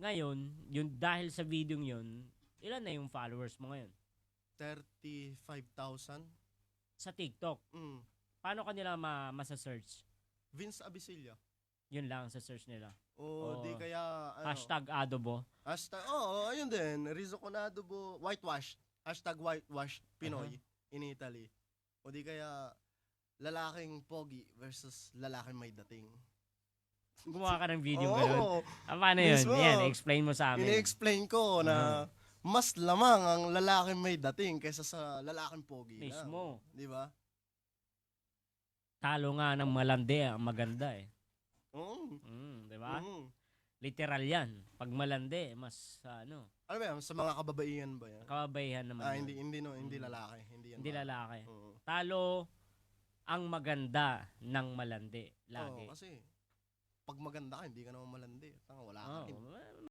Ngayon, yung dahil sa video yun, ilan na yung followers mo ngayon? 35,000. Sa TikTok. Mm. Paano kanila masa-search? Vince Abisilla. Yun lang sa search nila. O di kaya ano. Hashtag Adobo. Ayun din. Rizzo Conadobo, whitewashed. Hashtag whitewashed Pinoy in Italy. O di kaya lalaking pogi versus lalaking may dating. Gumawa ka ng video Oo. ganun. Paano yun? Mismo. Yan, explain mo sa amin. Ini-explain ko na mas lamang ang lalaking may dating kaysa sa lalaking pogi. Mismo. Di ba? Talo nga ng malandi ang maganda eh. Oo. Di ba? Mm. Literal yan. Pag malandi, mas ano, Ano ba yan? Sa mga kababaihan ba yan? kababayan naman yun. Hindi lalaki. Hindi yan. Hindi lalaki. Oo. Talo ang maganda ng malandi. Lagi. Oo, kasi pag maganda ka, hindi ka naman malandi. Tanga, wala ka rin.